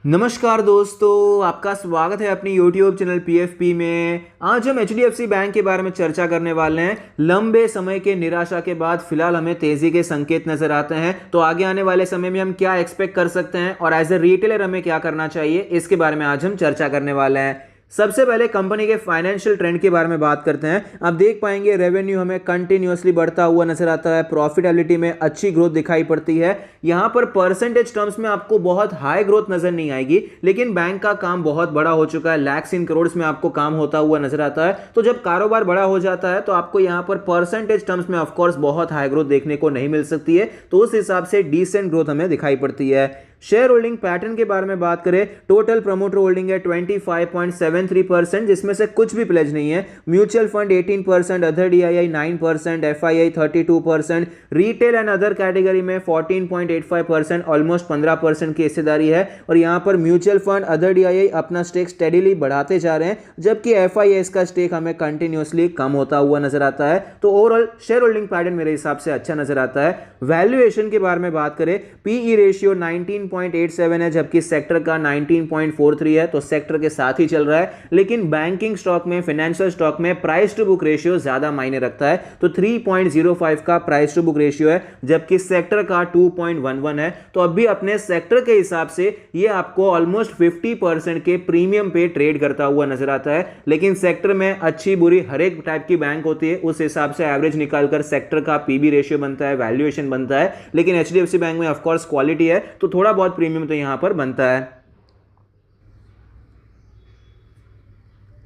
नमस्कार दोस्तों, आपका स्वागत है अपनी YouTube चैनल PFP में। आज हम HDFC बैंक के बारे में चर्चा करने वाले हैं। लंबे समय के निराशा के बाद फिलहाल हमें तेजी के संकेत नजर आते हैं, तो आगे आने वाले समय में हम क्या एक्सपेक्ट कर सकते हैं और एज ए रिटेलर हमें क्या करना चाहिए, इसके बारे में आज हम चर्चा करने वाले हैं। सबसे पहले कंपनी के फाइनेंशियल ट्रेंड के बारे में बात करते हैं। आप देख पाएंगे रेवेन्यू हमें कंटिन्यूअसली बढ़ता हुआ नजर आता है, प्रॉफिटेबिलिटी में अच्छी ग्रोथ दिखाई पड़ती है। यहां पर परसेंटेज टर्म्स में आपको बहुत हाई ग्रोथ नजर नहीं आएगी, लेकिन बैंक का काम बहुत बड़ा हो चुका है, लैक्स इन करोड़ में आपको काम होता हुआ नजर आता है। तो जब कारोबार बड़ा हो जाता है तो आपको यहां पर परसेंटेज टर्म्स में ऑफकोर्स बहुत हाई ग्रोथ देखने को नहीं मिल सकती है, तो उस हिसाब से डिसेंट ग्रोथ हमें दिखाई पड़ती है। शेयर होल्डिंग पैटर्न के बारे में बात करें, टोटल प्रमोटर होल्डिंग है 25.73%, जिसमें से कुछ भी प्लेज नहीं है। Mutual fund 18%, other DII 9%, FII 32%, retail and other category में 14.85%, ऑलमोस्ट 15% की हिस्सेदारी है। और यहां पर म्यूचुअल फंड, अदर DII अपना स्टेक स्टेडीली बढ़ाते जा रहे हैं, जबकि FIS का स्टेक हमें कंटिन्यूअसली कम होता हुआ नजर आता है। तो ओवरऑल शेयर होल्डिंग पैटर्न मेरे हिसाब से अच्छा नजर आता है। वैल्यूएशन के बारे में बात करें, PE रेशियो 19.87 है, जबकि सेक्टर का 19.43 है, तो सेक्टर के साथ ही चल रहा है। लेकिन बैंकिंग स्टॉक में, फाइनेंशियल स्टॉक में प्राइस टू बुक रेशियो ज्यादा मायने रखता है, तो 3.05 का प्राइस टू बुक रेशियो है, जबकि सेक्टर का 2.11 है। तो अभी अपने सेक्टर के हिसाब से ये आपको ऑलमोस्ट 50% के प्रीमियम पे ट्रेड करता हुआ नजर आता है। लेकिन सेक्टर में अच्छी बुरी हर एक टाइप की बैंक होती है, उस हिसाब से एवरेज निकालकर सेक्टर का PB रेशियो बनता है, वैल्यूएशन बनता है। लेकिन HDFC बैंक में ऑफकोर्स क्वालिटी है, तो थोड़ा बहुत प्रीमियम तो यहां पर बनता है।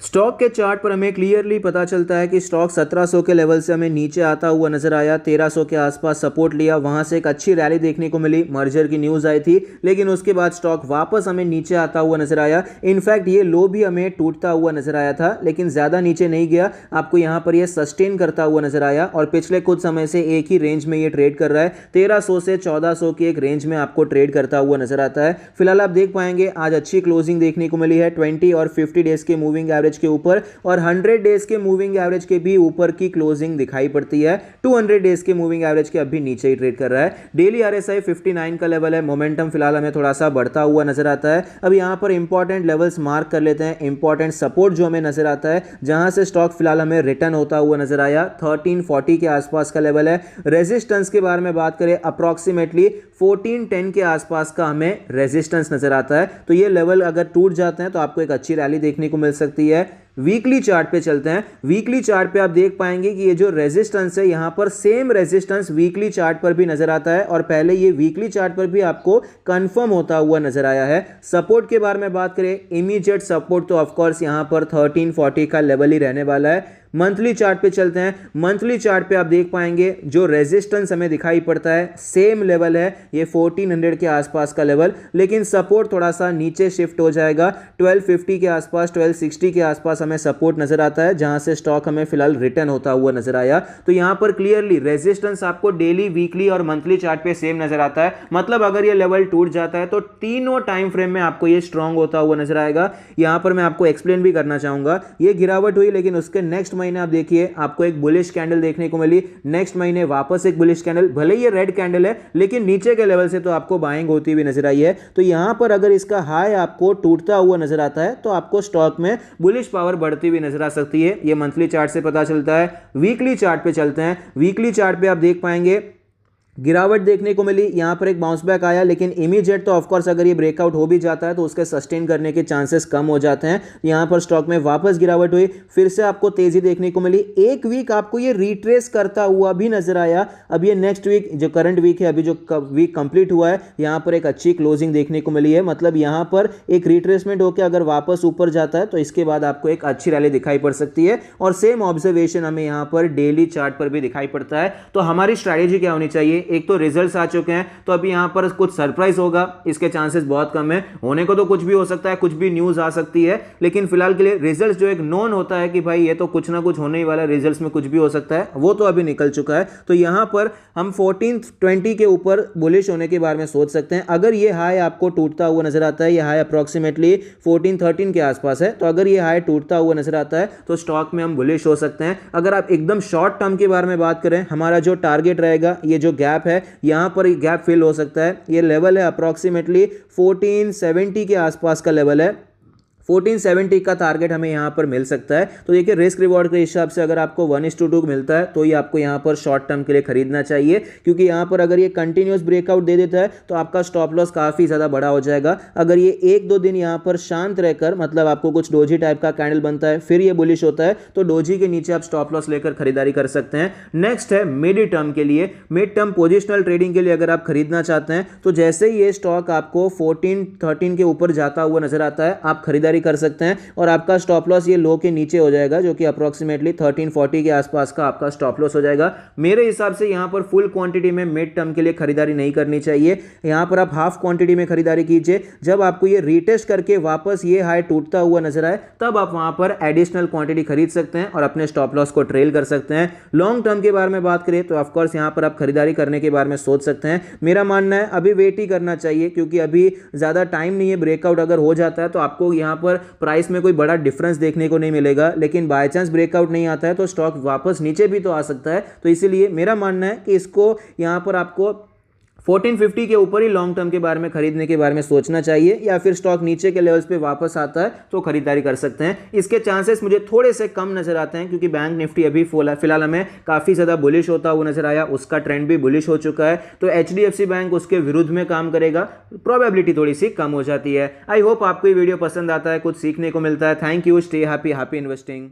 स्टॉक के चार्ट पर हमें क्लियरली पता चलता है कि स्टॉक 1700 के लेवल से हमें नीचे आता हुआ नजर आया, 1300 के आसपास सपोर्ट लिया, वहां से एक अच्छी रैली देखने को मिली, मर्जर की न्यूज आई थी, लेकिन उसके बाद स्टॉक वापस हमें नीचे आता हुआ नजर आया। इनफैक्ट ये लो भी हमें टूटता हुआ नजर आया था, लेकिन ज्यादा नीचे नहीं गया। आपको यहां पर यह सस्टेन करता हुआ नजर आया और पिछले कुछ समय से एक ही रेंज में ये ट्रेड कर रहा है, 1300 से 1400 की एक रेंज में आपको ट्रेड करता हुआ नजर आता है। फिलहाल आप देख पाएंगे आज अच्छी क्लोजिंग देखने को मिली है, 20 और 50 डेज के मूविंग एवरेज के ऊपर और 100 डेज के मूविंग एवरेज के भी ऊपर की क्लोजिंग दिखाई पड़ती है। 200 डेज के मूविंग एवरेज के अभी नीचे ही ट्रेड कर रहा है। डेली RSI 59 का लेवल है। मोमेंटम फिलहाल हमें थोड़ा सा बढ़ता हुआ नजर आता है। अब यहां पर इंपॉर्टेंट लेवल्स मार्क कर लेते हैं। इंपॉर्टेंट सपोर्ट जो हमें नजर आता है, जहां से स्टॉक फिलहाल हमें रिटर्न होता हुआ नजर आया, 1340 के आसपास का लेवल है। रेजिस्टेंस के बारे में बात करें, अप्रॉक्सीमेटली 1410 के आसपास का हमें रेजिस्टेंस नजर आता है। तो ये लेवल अगर टूट जाते हैं तो आपको एक अच्छी रैली देखने को मिल सकती है। वीकली चार्ट पे चलते हैं। वीकली चार्ट पे आप देख पाएंगे कि ये जो रेजिस्टेंस है, यहां पर सेम रेजिस्टेंस वीकली चार्ट पर भी नजर आता है और पहले ये वीकली चार्ट पर भी आपको कंफर्म होता हुआ नजर आया है। सपोर्ट के बारे में बात करें, इमीडिएट सपोर्ट तो ऑफकोर्स यहां पर 1340 का लेवल ही रहने वाला है। मंथली चार्ट पे चलते हैं। मंथली चार्ट पे आप देख पाएंगे जो रेजिस्टेंस हमें दिखाई पड़ता है, सेम लेवल है, ये 1400 के आसपास का लेवल, लेकिन सपोर्ट थोड़ा सा नीचे शिफ्ट हो जाएगा। 1250 के आसपास, 1260 के आसपास हमें सपोर्ट नजर आता है, जहां से स्टॉक हमें फिलहाल रिटर्न होता हुआ नजर आया। तो यहां पर क्लियरली रेजिस्टेंस आपको डेली, वीकली और मंथली चार्ट पे सेम नजर आता है। मतलब अगर ये लेवल टूट जाता है तो तीनों टाइम फ्रेम में आपको ये स्ट्रांग होता हुआ नजर आएगा। यहां पर मैं आपको एक्सप्लेन भी करना चाहूंगा। ये गिरावट हुई, लेकिन उसके नेक्स्ट महीने आप देखिए आपको एक बुलिश कैंडल देखने को मिली, नेक्स्ट महीने वापस एक बुलिश कैंडल, भले ये रेड कैंडल है लेकिन नीचे के लेवल से तो आपको बाइंग होती हुई नजर आई है। तो यहां पर अगर इसका हाई आपको टूटता हुआ नजर आता है तो आपको स्टॉक में बुलिश पावर बढ़ती हुई नजर आ सकती है। ये मंथली चार्ट से पता चलता है। वीकली चार्ट पे चलते हैं। वीकली चार्ट पे आप देख पाएंगे गिरावट देखने को मिली, यहां पर एक बाउंस बैक आया, लेकिन इमीडिएट तो ऑफकोर्स अगर ये ब्रेकआउट हो भी जाता है तो उसके सस्टेन करने के चांसेस कम हो जाते हैं। यहां पर स्टॉक में वापस गिरावट हुई, फिर से आपको तेजी देखने को मिली। एक वीक आपको ये रिट्रेस करता हुआ भी नजर आया। अब ये नेक्स्ट वीक जो करंट वीक है, अभी जो वीक कंप्लीट हुआ है, यहां पर एक अच्छी क्लोजिंग देखने को मिली है। मतलब यहां पर एक रिट्रेसमेंट होकर अगर वापस ऊपर जाता है तो इसके बाद आपको एक अच्छी रैली दिखाई पड़ सकती है। और सेम ऑब्जर्वेशन हमें यहां पर डेली चार्ट पर भी दिखाई पड़ता है। तो हमारी स्ट्रैटेजी क्या होनी चाहिए? एक तो रिजल्ट्स आ चुके हैं, तो अभी यहां पर कुछ सरप्राइज होगा, इसके चांसेस बहुत कम है। होने को तो कुछ भी हो सकता है, कुछ भी न्यूज आ सकती है, लेकिन फिलहाल के लिए रिजल्ट्स जो एक नोन होता है कि भाई ये तो कुछ ना कुछ होने ही वाला है, रिजल्ट्स में कुछ भी हो सकता है, वो तो अभी निकल चुका है। तो यहां पर हम 1420 के ऊपर बुलिश होने के बारे में सोच सकते हैं। अगर ये हाई आपको टूटता हुआ नजर आता है, ये हाई अप्रोक्सीमेटली 1413 के आसपास है, तो अगर ये हाई टूटता हुआ नजर आता है तो स्टॉक में हम बुलिश हो सकते हैं। अगर आप एकदम शॉर्ट टर्म के बारे में बात करें, हमारा जो टारगेट रहेगा, ये जो गैप गैप है, यहाँ पर गैप फिल हो सकता है। ये लेवल है अप्रॉक्सीमेटली 1470 के आसपास का लेवल है, 1470 का टारगेट हमें यहाँ पर मिल सकता है। तो देखिए रिस्क रिवॉर्ड के हिसाब से अगर आपको 1:2 मिलता है तो ये आपको यहाँ पर शॉर्ट टर्म के लिए खरीदना चाहिए, क्योंकि यहाँ पर अगर ये कंटिन्यूस ब्रेकआउट दे देता है तो आपका स्टॉप लॉस काफ़ी ज़्यादा बड़ा हो जाएगा। अगर ये 1-2 दिन यहाँ पर शांत रहकर, मतलब आपको कुछ डोजी टाइप का कैंडल बनता है, फिर ये बुलिश होता है, तो डोजी के नीचे आप स्टॉप लॉस लेकर खरीदारी कर सकते हैं। नेक्स्ट है मिड टर्म के लिए। मिड टर्म पोजिशनल ट्रेडिंग के लिए अगर आप खरीदना चाहते हैं तो जैसे ही ये स्टॉक आपको 14-13 के ऊपर जाता हुआ नजर आता है, आप खरीदारी कर सकते हैं और आपका स्टॉप लॉस ये लो के नीचे हो जाएगा, जो कि अप्रोक्सीमेटली 1340 के आसपास का आपका स्टॉप लॉस हो जाएगा। मेरे हिसाब से यहां पर फुल क्वांटिटी में मिड टर्म के लिए खरीदारी नहीं करनी चाहिए। यहां पर आप हाफ क्वांटिटी में खरीदारी कीजिए। जब आपको ये रीटेस्ट करके वापस ये हाई टूटता हुआ नजर आए तब आप वहां पर एडिशनल क्वांटिटी खरीद सकते हैं और अपने स्टॉप लॉस को ट्रेल कर सकते हैं। लॉन्ग टर्म के बारे में बात करें तो ऑफकोर्स यहां पर आप खरीदारी करने के बारे में सोच सकते हैं। मेरा मानना है अभी वेट ही करना चाहिए, क्योंकि अभी ज्यादा टाइम नहीं है। ब्रेकआउट अगर हो जाता है तो आपको यहां पर प्राइस में कोई बड़ा डिफरेंस देखने को नहीं मिलेगा, लेकिन बाय चांस ब्रेकआउट नहीं आता है तो स्टॉक वापस नीचे भी तो आ सकता है। तो इसीलिए मेरा मानना है कि इसको यहां पर आपको 1450 के ऊपर ही लॉन्ग टर्म के बारे में खरीदने के बारे में सोचना चाहिए, या फिर स्टॉक नीचे के लेवल्स पे वापस आता है तो खरीदारी कर सकते हैं। इसके चांसेस मुझे थोड़े से कम नजर आते हैं, क्योंकि बैंक निफ्टी अभी फिलहाल हमें काफी ज्यादा बुलिश होता हुआ नजर आया, उसका ट्रेंड भी बुलिश हो चुका है। तो HDFC बैंक उसके विरुद्ध में काम करेगा, प्रोबेबिलिटी थोड़ी सी कम हो जाती है। आई होप आपको ये वीडियो पसंद आता है, कुछ सीखने को मिलता है। Thank you, stay happy, happy investing.